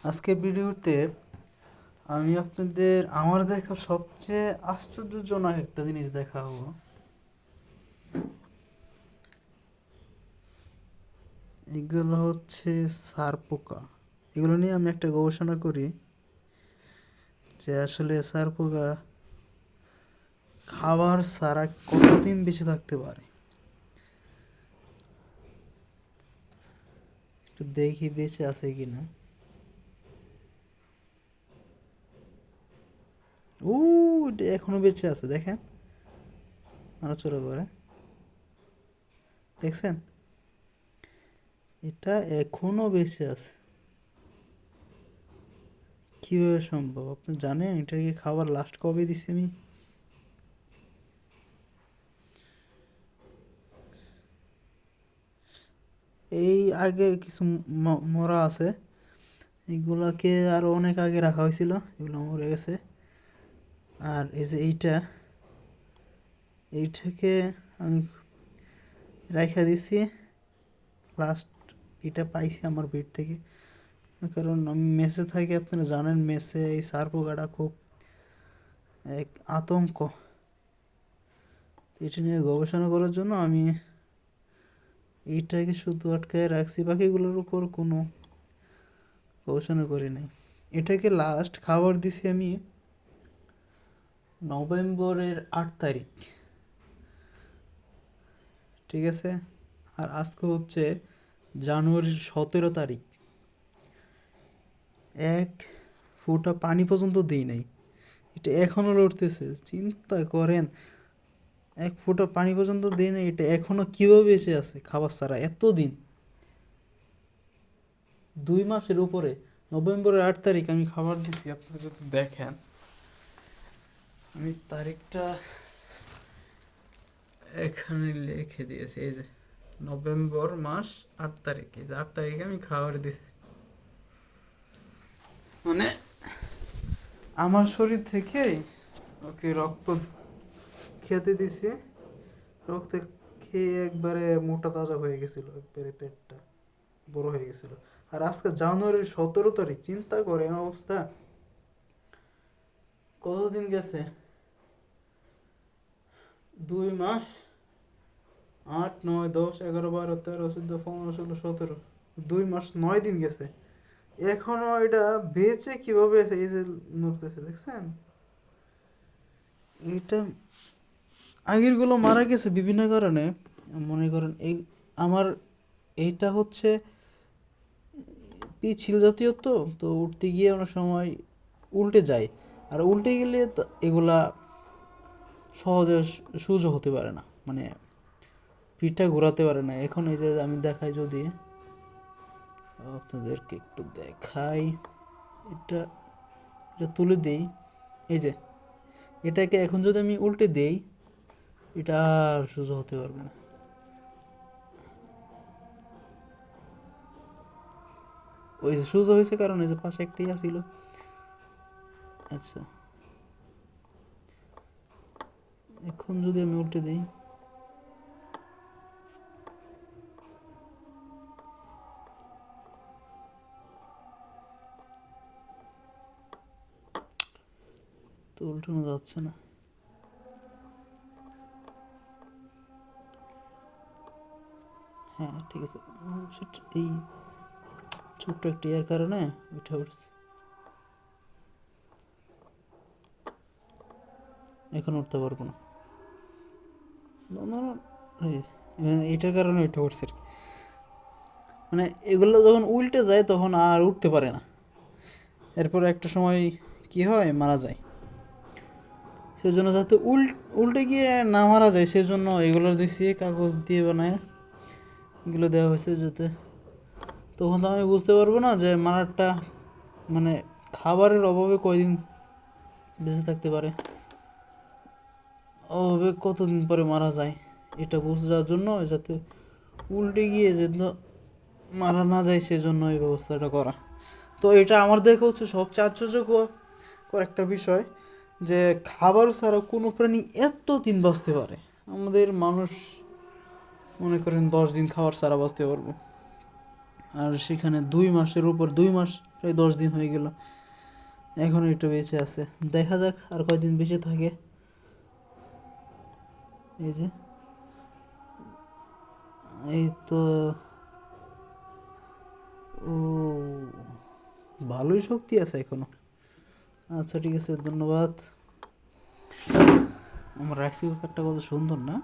আজকের ভিডিওতে আমি আপনাদের আমার দেখা সবচেয়ে আশ্চর্যজনক একটা জিনিস দেখাবো। এগুলো হচ্ছে সার পোকা। এগুলো নিয়ে আমি একটা গবেষণা করি যে আসলে সার পোকা খাবার ছাড়া কতদিন বেঁচে থাকতে পারে। একটু দেখি বেঁচে আছে কিনা। ও, এটা এখনো বেঁচে আছে, দেখেন নড়াচড়া করে, দেখছেন? এটা এখনো বেঁচে আছে। কিভাবে সম্ভব আপনি জানেন? এটাকে খাবার লাস্ট কবে দিছি আমি? এই আগে কিছু মরা আছে, এগুলাকে আরো অনেক আগে রাখা হয়েছিল, এগুলো মরে গেছে। আর এই যে এইটাকে আমি রাখা দিছি লাস্ট। এটা পাইছি আমার বেড থেকে, কারণ আমি মেসে থাকি, আপনারা জানেন মেসে এই সার পোকাটা খুব এক আতঙ্ক। এটা নিয়ে গবেষণা করার জন্য আমি এইটাকে শুধু আটকায় রাখছি, বাকিগুলোর উপর কোনো গবেষণা করি নাই। এটাকে লাস্ট খাবার দিছি আমি নভেম্বরের 8 তারিখ, ঠিক আছে? আর আজকে হচ্ছে জানুয়ারির 17 তারিখ। এক ফোঁটা পানি পর্যন্ত দিই নাই, এটা এখনো লড়তেছে। চিন্তা করেন, এক ফোঁটা পানি পর্যন্ত দিই নাই, এটা এখনো কিভাবে বেঁচে আছে খাবার ছাড়া এতদিন, 2 মাসের উপরে। নভেম্বরের 8 তারিখ আমি খাবার দিছি, আপনারা যদি দেখেন আমি তারিখটা এখানে লিখে দিয়েছি, এই যে নভেম্বর মাস 8 তারিখ, এই যে 8 তারিখে আমি খাবার দিছি। মানে আমার শরীর থেকে ওকে রক্ত খেতে দিছি, রক্ত খেয়ে একবারে মোটা তাজা হয়ে গেছিল, একবারে পেটটা বড় হয়ে গেছিল। আর আজকে জানুয়ারির 17 তারিখ, চিন্তা করেন অবস্থা। কতদিন গেছে? 2 মাস, 8, 9, 10, 11, 12, 13, 14, 15, 16, 17, 2 মাস 9 দিন গেছে, এখনো এটা বেঁচে কিভাবে আছে? এই যে নড়তেছে, দেখছেন? এটা আগের গুলো মারা গেছে বিভিন্ন কারণে। মনে করেন এই আমার এইটা হচ্ছে পিছিল জাতীয়, তো তো উঠতে গিয়ে অনেক সময় উল্টে যায়। আর উল্টে গেলে এগুলা সহজে সোজা হতে পারে না, মানে পিঠটা ঘোরাতে পারে না। এখন এই যে আমি দেখাই, যদি আপনাদেরকে একটু দেখাই, এটা এটা তুলে দেই, এই যে এটাকে এখন যদি আমি উল্টে দেই, এটা আর সোজা হতে পারবে না। ওই যে সোজা হয়েছে কারণ এই যে পাশে একটাই ছিল। আচ্ছা, এখন যদি আমি উল্টে দিই, তো উল্টানো যাচ্ছে না। হ্যাঁ ঠিক আছে, এই ছোট্ট একটা ইয়ার কারণে উঠে পড়ছে, এখন উঠতে পারবো না। এটার কারণে উঠে পড়ছে আর কি। মানে এগুলো যখন উল্টে যায় তখন আর উঠতে পারে না, এরপর একটা সময় কি হয়, মারা যায়। সেজন্য যাতে উল্টে গিয়ে না মারা যায়, সেজন্য এগুলো দিছি কাগজ দিয়ে বানায়, এগুলো দেওয়া হয়েছে যাতে, তখন তো আমি বুঝতে পারবো না যে মারাটা মানে খাবারের অভাবে কয়দিন বেঁচে থাকতে পারে, অভাবে কতদিন পরে মারা যায়, এটা বোঝার জন্য যাতে উল্টে গিয়ে যেন মারা না যায়, সেজন্য এই ব্যবস্থাটা করা। তো এটা আমার দেখা হচ্ছে সবচেয়ে আশ্চর্যকর একটা বিষয়, যে খাবার ছাড়া কোনো প্রাণী এত দিন বাঁচতে পারে। আমাদের মানুষ মনে করেন 10 দিন খাবার ছাড়া বাঁচতে পারবো, আর সেখানে 2 মাসের উপর, 2 মাস প্রায় 10 দিন হয়ে গেল, এখনো এটা বেঁচে আছে। দেখা যাক আর কয়দিন বেঁচে থাকে। এই যে, এই তো, ও ভালোই শক্তি আছে এখনো। আচ্ছা ঠিক আছে, ধন্যবাদ। আমার রাইস কুকারটা কত সুন্দর না?